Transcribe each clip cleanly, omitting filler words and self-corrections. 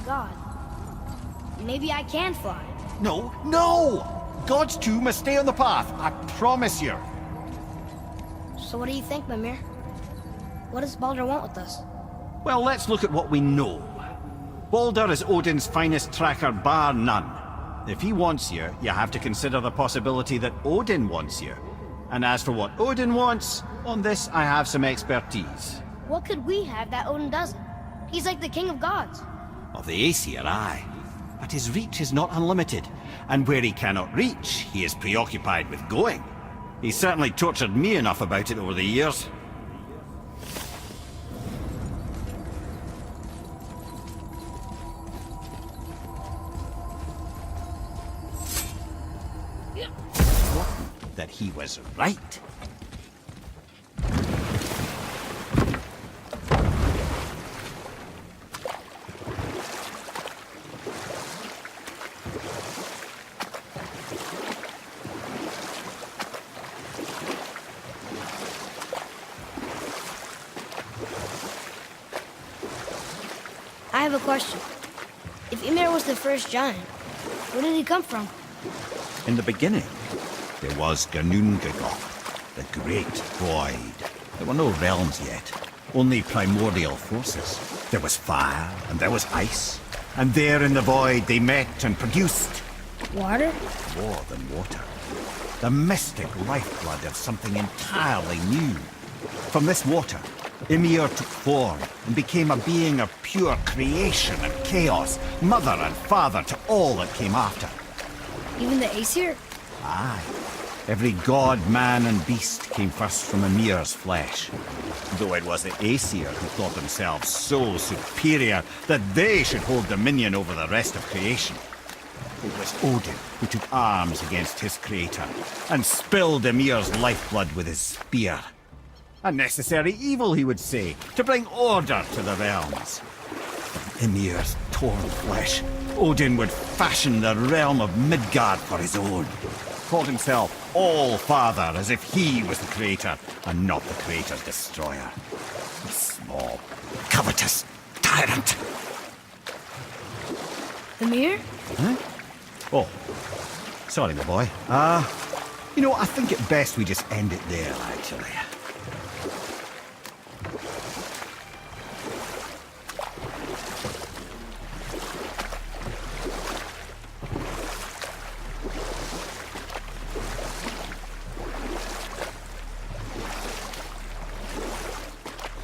god. Maybe I can fly. No, no! Gods too must stay on the path, I promise you. So what do you think, Mimir? What does Baldur want with us? Well, let's look at what we know. Baldur is Odin's finest tracker bar none. If he wants you, you have to consider the possibility that Odin wants you. And as for what Odin wants, on this I have some expertise. What could we have that Odin doesn't? He's like the king of gods. Of the Aesir, aye. But his reach is not unlimited, and where he cannot reach, he is preoccupied with going. He's certainly tortured me enough about it over the years. That he was right. I have a question. If Ymir was the first giant, where did he come from? In the beginning, there was Ginnungagap, the Great Void. There were no realms yet, only primordial forces. There was fire, and there was ice. And there in the void they met and produced... Water? more than water. The mystic lifeblood of something entirely new. From this water, Ymir took form and became a being of pure creation and chaos, mother and father to all that came after. Even the Aesir? Aye. Every god, man, and beast came first from Ymir's flesh. Though it was the Aesir who thought themselves so superior that they should hold dominion over the rest of creation. It was Odin who took arms against his creator and spilled Ymir's lifeblood with his spear. A necessary evil, he would say, to bring order to the realms. From Ymir's torn flesh, Odin would fashion the realm of Midgard for his own. Called himself All-Father, as if he was the creator, and not the creator's destroyer. A small, covetous tyrant. Ymir? Huh? Oh, sorry, my boy. You know, I think it best we just end it there, actually.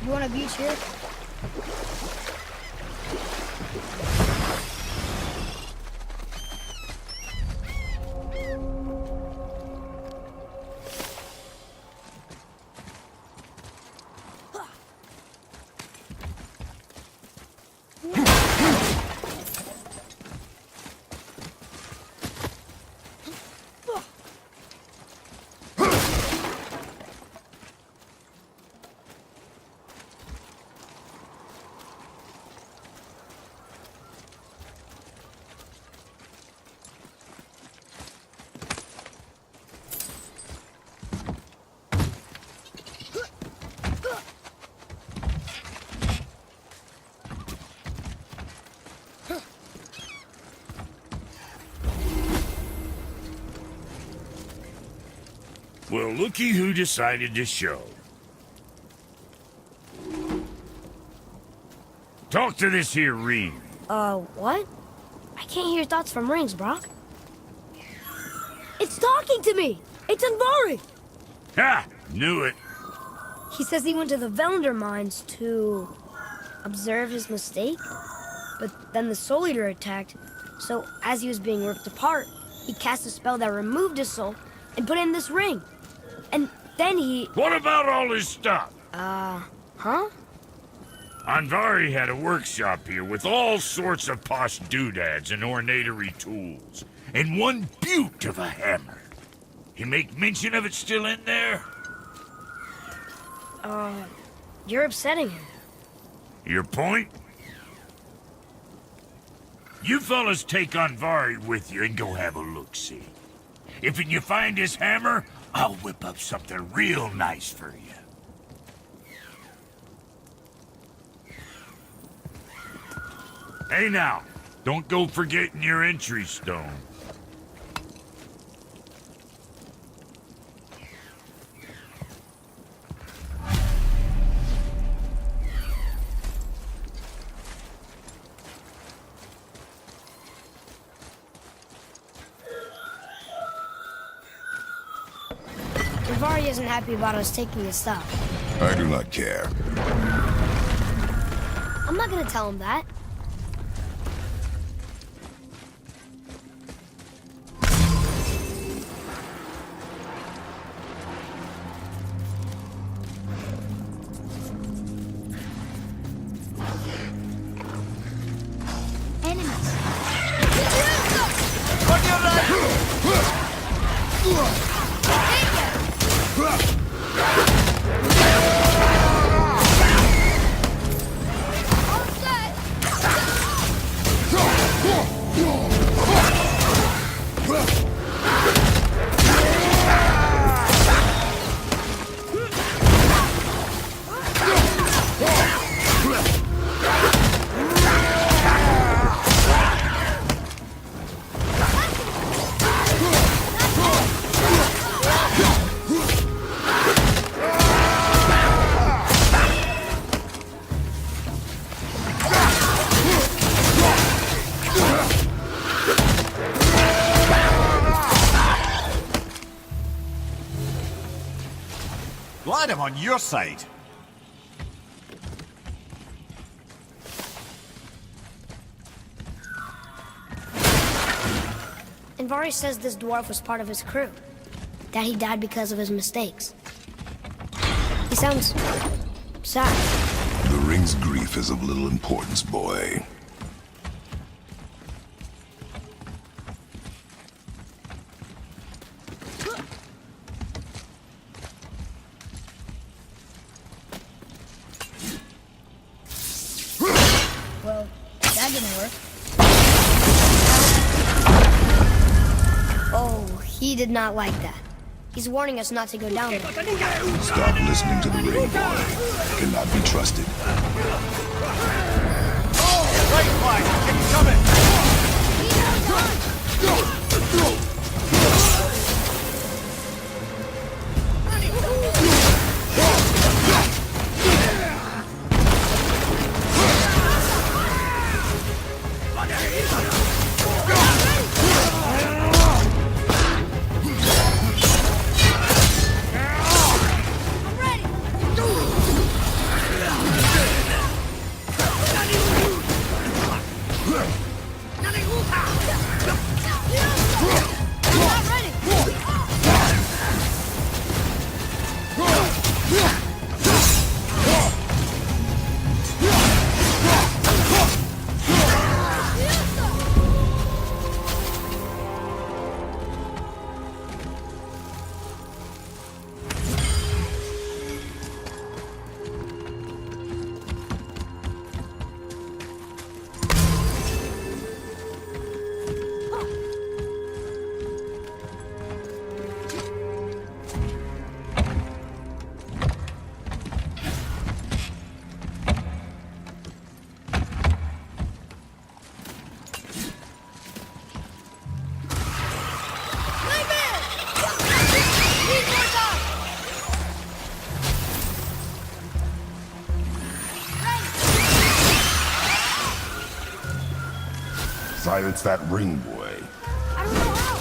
You want a beach here? Well, looky who decided to show. Talk to this here ring. What? I can't hear thoughts from rings, Brock. It's talking to me! It's Andvari! Ha! Knew it. He says he went to the Velnder mines to observe his mistake, but then the Soul Eater attacked, so as he was being ripped apart, he cast a spell that removed his soul and put in this ring. And then he... What about all his stuff? Huh? Andvari had a workshop here with all sorts of posh doodads and ornatory tools, and one beaut of a hammer. You make mention of it still in there? You're upsetting him. Your point? You fellas take Andvari with you and go have a look-see. If you find his hammer, I'll whip up something real nice for you. Hey now, Don't go forgetting your entry stone. Navari isn't happy about us taking his stuff. I do not care. I'm not gonna tell him that. Glad I'm on your side. Navari says this dwarf was part of his crew. That he died because of his mistakes. He sounds sad. The ring's grief is of little importance, boy. Well, that didn't work. Oh, he did not like that. He's warning us not to go down there. Stop listening to the ring, boy. It cannot be trusted. Right flank, keep coming! Silence that ring, boy. I don't know how.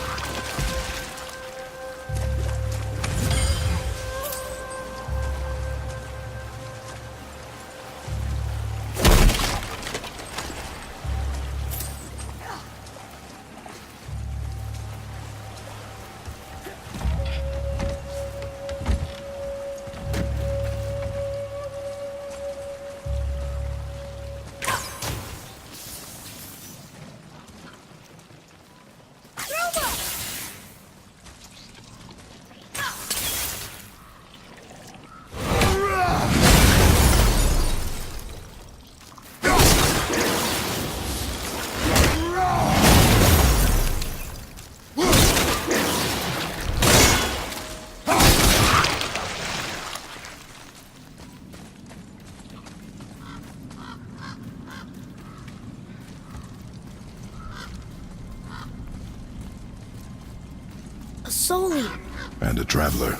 A soul eater. And a traveler.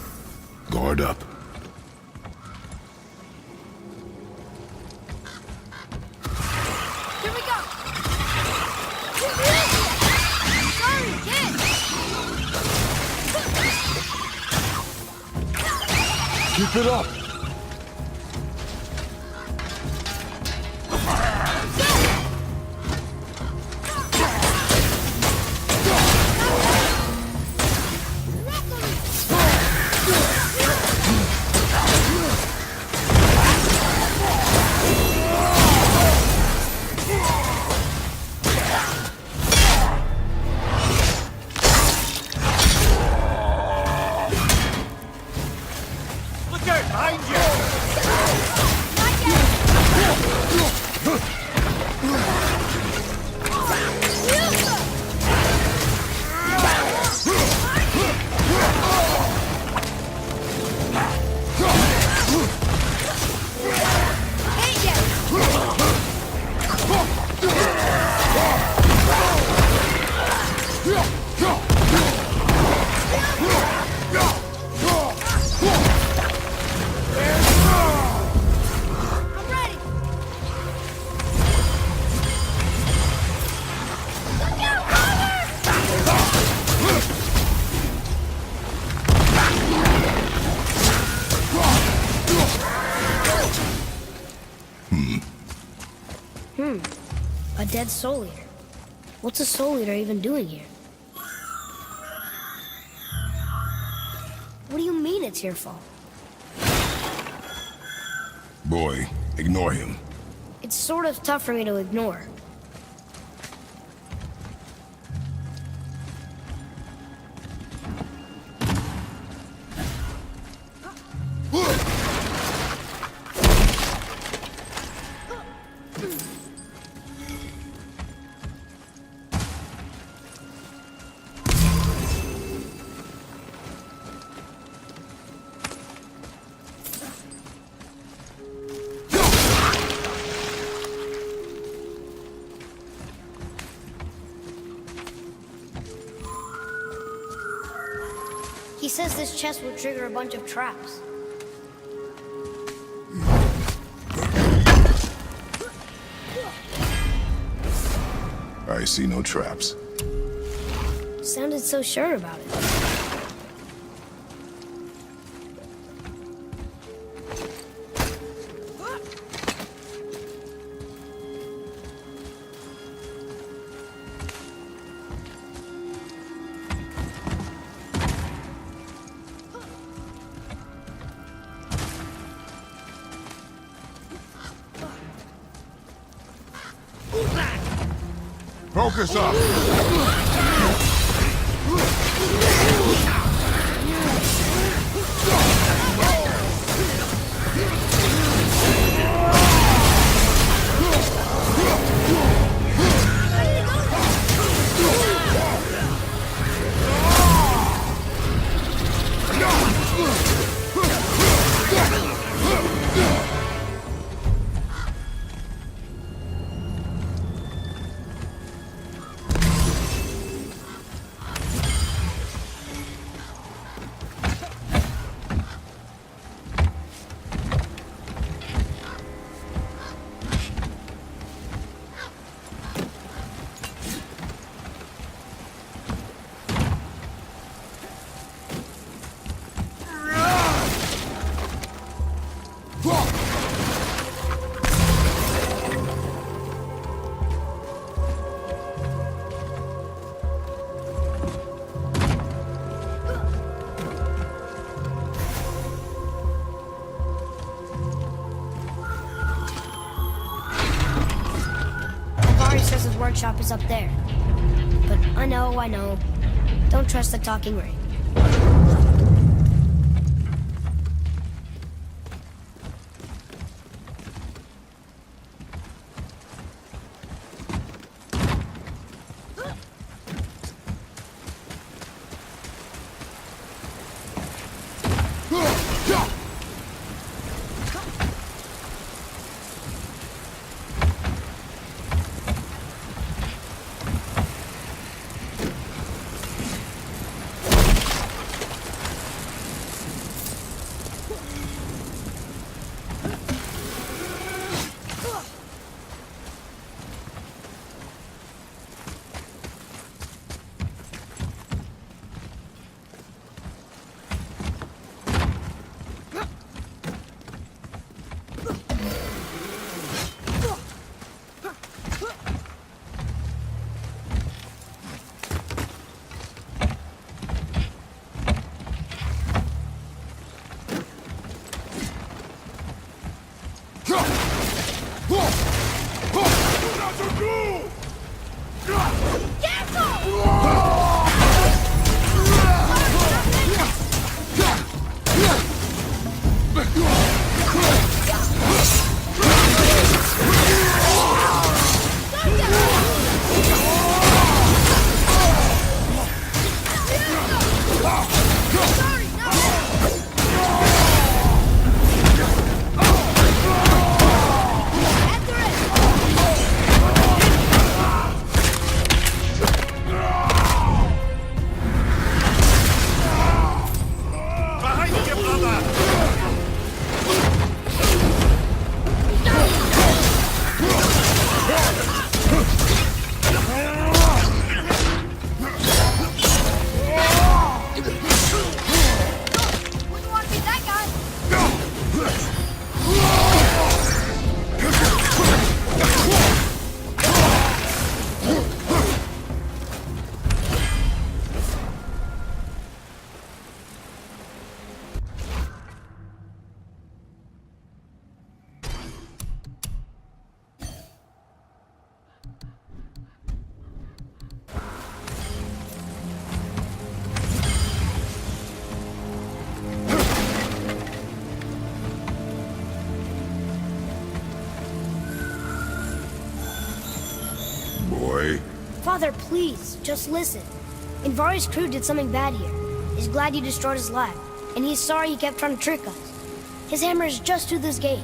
Guard up. Here we go! Sorry, kid! Keep it up! A dead soul eater. What's a soul eater even doing here? What do you mean it's your fault? Boy, ignore him. It's sort of tough for me to ignore. He says this chest will trigger a bunch of traps. I see no traps. Sounded so sure about it. Focus up! Says his workshop is up there. But I know. Don't trust the talking ring. Father, please, just listen. Invari's crew did something bad here. He's glad you destroyed his lab, and he's sorry he kept trying to trick us. His hammer is just through this gate.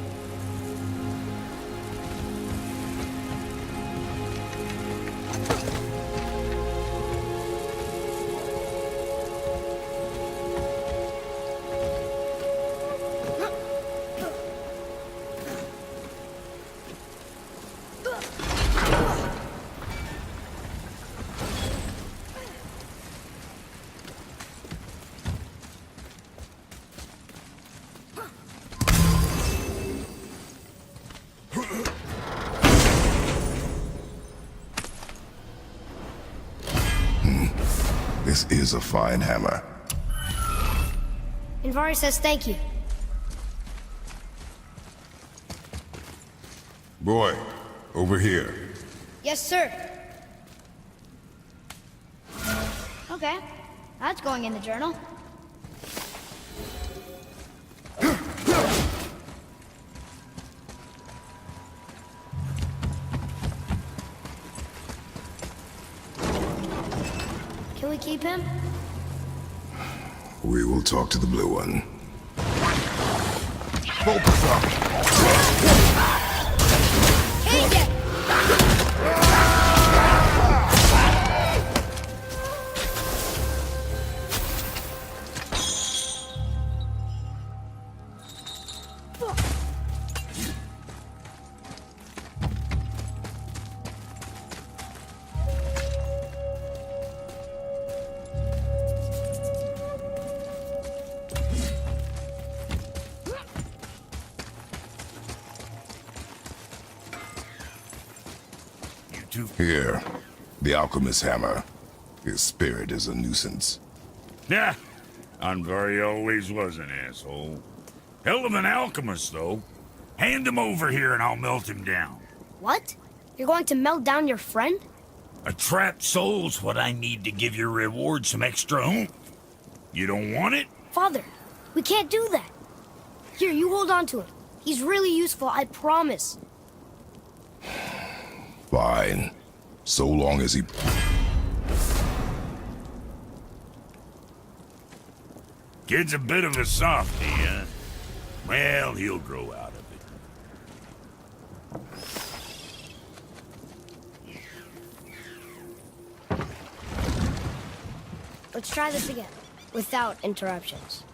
This is a fine hammer. Invari says thank you. Boy, over here. Yes, sir. Okay, that's going in the journal. Can we keep him? We will talk to the blue one. Focus up! Take it! Here, the alchemist's hammer. His spirit is a nuisance. Yeah, Anvari always was an asshole. Hell of an alchemist, though. Hand him over here and I'll melt him down. What? You're going to melt down your friend? A trapped soul's what I need to give your reward some extra oomph. You don't want it? Father, we can't do that. Here, you hold on to him. He's really useful, I promise. Fine. So long as he... Kid's a bit of a softie, huh? Well, he'll grow out of it. Let's try this again, without interruptions.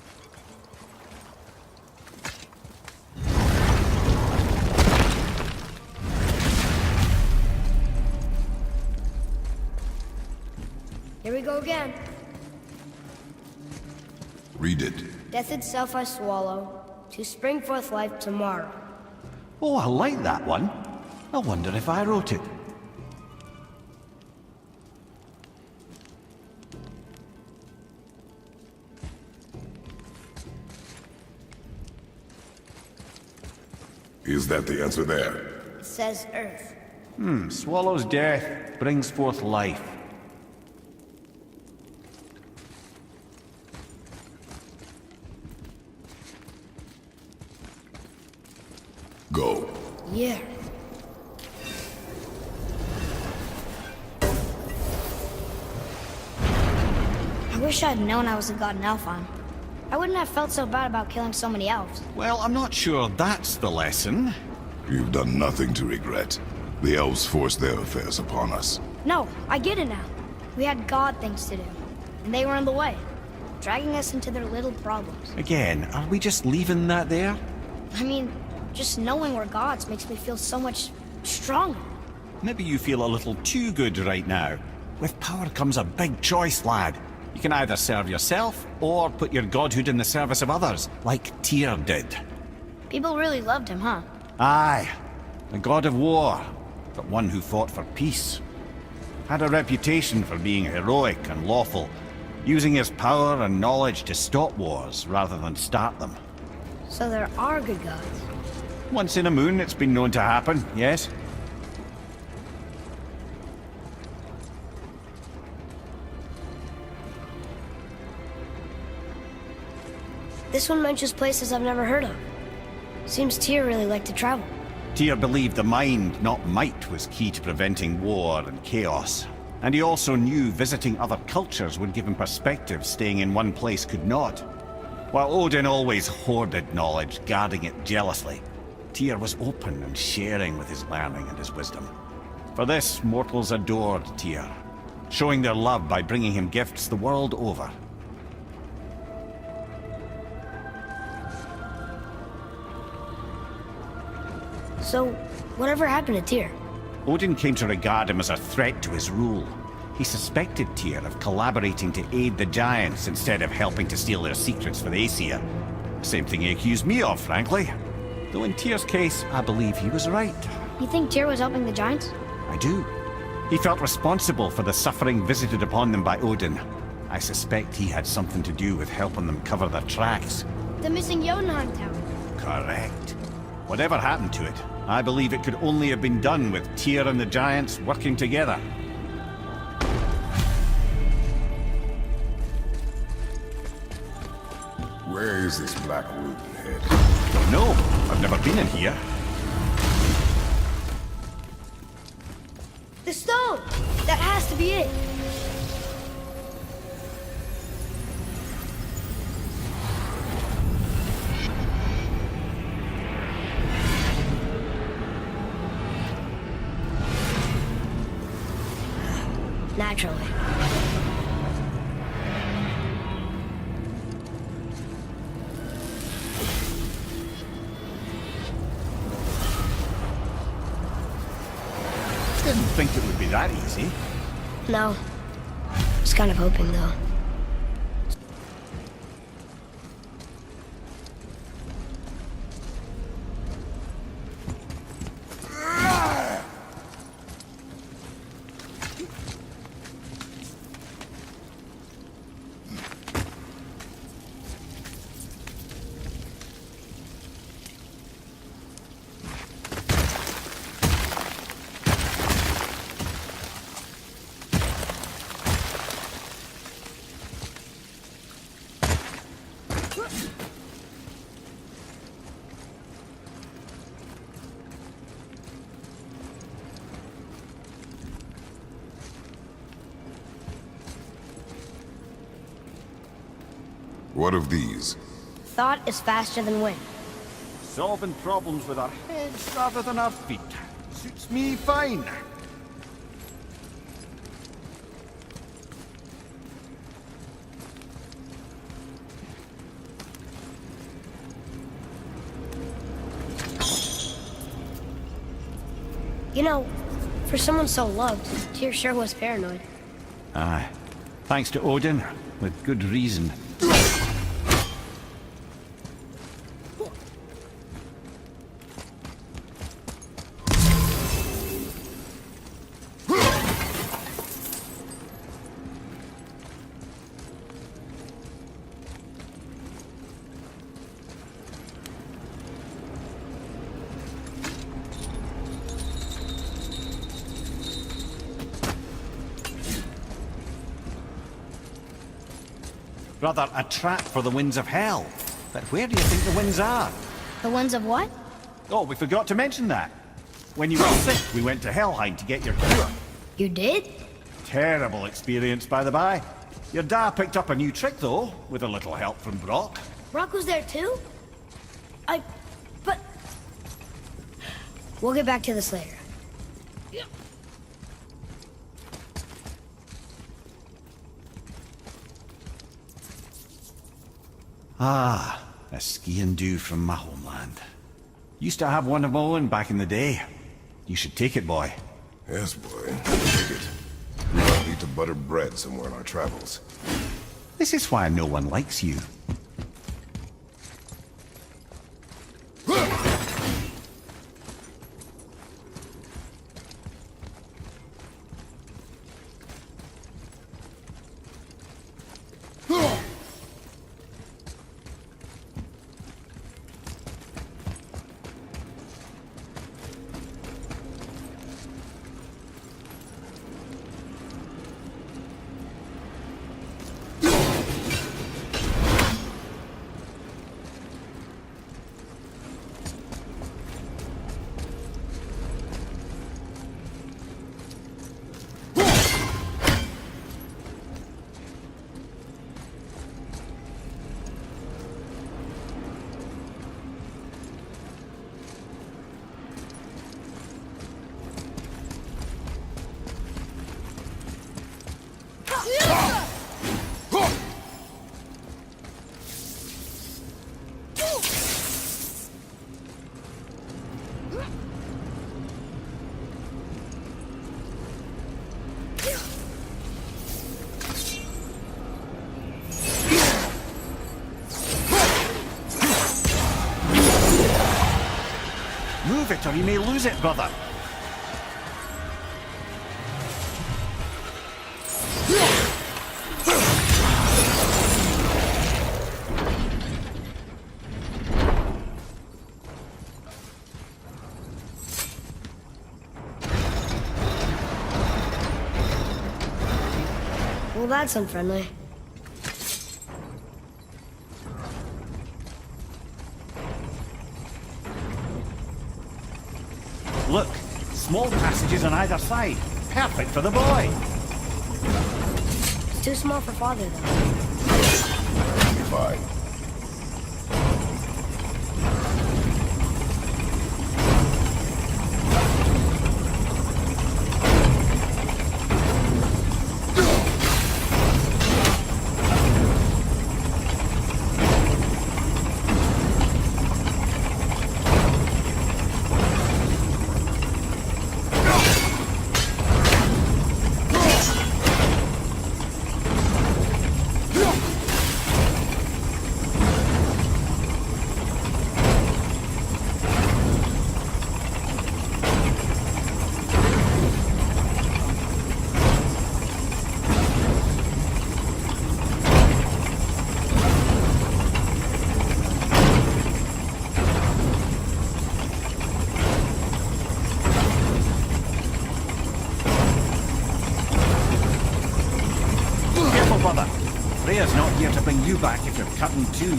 Here we go again. Read it. Death itself I swallow, to spring forth life tomorrow. Oh, I like that one. I wonder if I wrote it. Is that the answer there? It says Earth. Swallows death, brings forth life. Go. Yeah. I wish I'd known I was a god in Alphon. I wouldn't have felt so bad about killing so many elves. Well, I'm not sure that's the lesson. You've done nothing to regret. The elves forced their affairs upon us. No, I get it now. We had god things to do, and they were in the way, dragging us into their little problems. Again, are we just leaving that there? I mean, just knowing we're gods makes me feel so much stronger. Maybe you feel a little too good right now. With power comes a big choice, lad. You can either serve yourself, or put your godhood in the service of others, like Tyr did. People really loved him, huh? Aye, a god of war, but one who fought for peace. Had a reputation for being heroic and lawful, using his power and knowledge to stop wars rather than start them. So there are good gods. Once in a moon, it's been known to happen, yes? This one mentions places I've never heard of. Seems Tyr really liked to travel. Tyr believed the mind, not might, was key to preventing war and chaos. And he also knew visiting other cultures would give him perspective staying in one place could not. While Odin always hoarded knowledge, guarding it jealously, Tyr was open and sharing with his learning and his wisdom. For this, mortals adored Tyr, showing their love by bringing him gifts the world over. So, whatever happened to Tyr? Odin came to regard him as a threat to his rule. He suspected Tyr of collaborating to aid the Giants instead of helping to steal their secrets for the Aesir. Same thing he accused me of, frankly. Though in Tyr's case, I believe he was right. You think Tyr was helping the Giants? I do. He felt responsible for the suffering visited upon them by Odin. I suspect he had something to do with helping them cover their tracks. The missing Jotunheim tower. Correct. Whatever happened to it, I believe it could only have been done with Tyr and the Giants working together. Where is this Black Root head? No, I've never been in here. The stone! That has to be it! Naturally. Didn't think it would be that easy. No. Was kind of hoping, though. What of these? Thought is faster than wind. Solving problems with our heads rather than our feet. Suits me fine. You know, for someone so loved, Tyr sure was paranoid. Aye. Thanks to Odin, with good reason. Rather, a trap for the winds of hell. But where do you think the winds are? The ones of what? Oh, we forgot to mention that. When you were sick, we went to Helheim to get your cure. You did? Terrible experience, by the by. Your dad picked up a new trick, though, with a little help from Brock. Brock was there too? But... We'll get back to this later. Ah, a skiing do from my homeland. Used to have one of my own back in the day. You should take it, boy. Yes, boy. Take it. We might need to butter bread somewhere in our travels. This is why no one likes you. move it or he may lose it, brother. Well, that's unfriendly. Look, small passages on either side. Perfect for the boy. It's too small for Father, though. Fine. Brother, Freya's not here to bring you back if you're cutting too.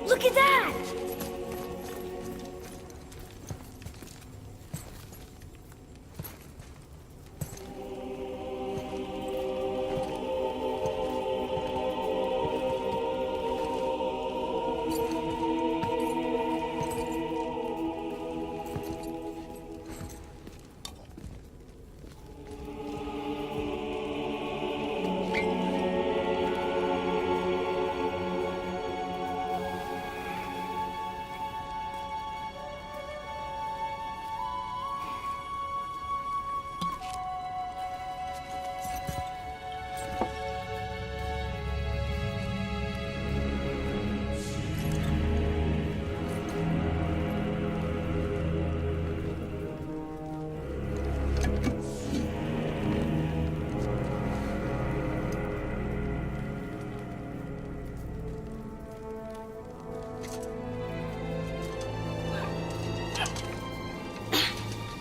Look at that!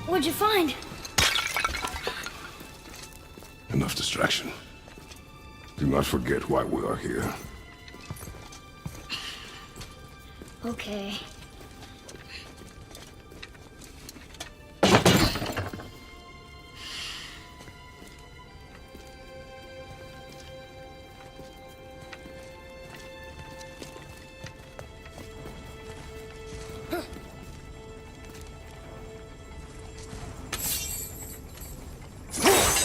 What'd you find? Enough distraction. Do not forget why we are here. Okay.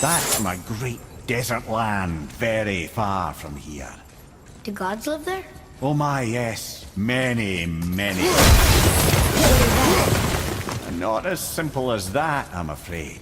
That's my great desert land, very far from here. Do gods live there? Oh my, yes. Many, many. Not as simple as that, I'm afraid.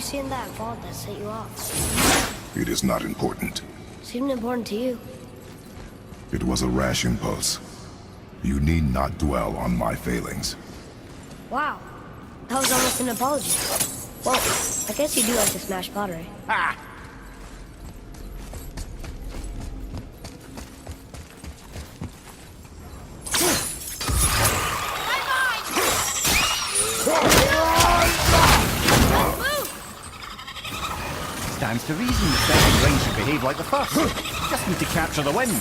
see in that vault that set you off? It is not important. Seemed important to you. It was a rash impulse. You need not dwell on my failings. Wow. That was almost an apology. Well, I guess you do like to smash pottery. Ha! Stands to reason the second ring should behave like the first. Just need to capture the wind.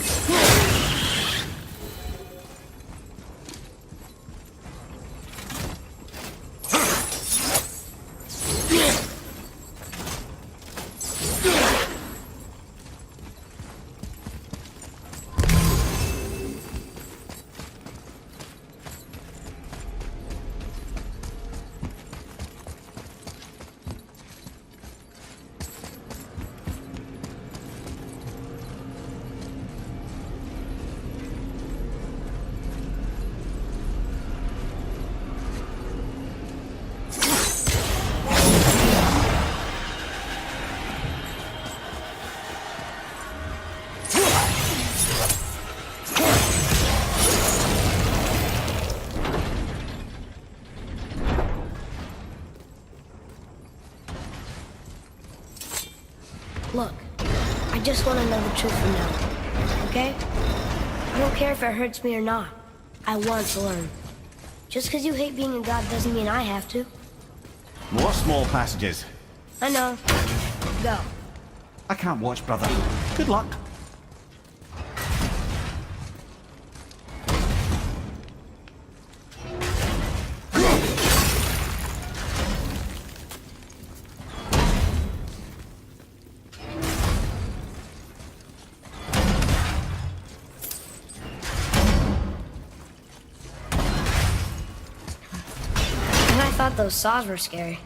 Look, I just want to know the truth from now, okay? I don't care if it hurts me or not. I want to learn. Just because you hate being a god doesn't mean I have to. More small passages. I know. Go. I can't watch, brother. Good luck. And I thought those saws were scary.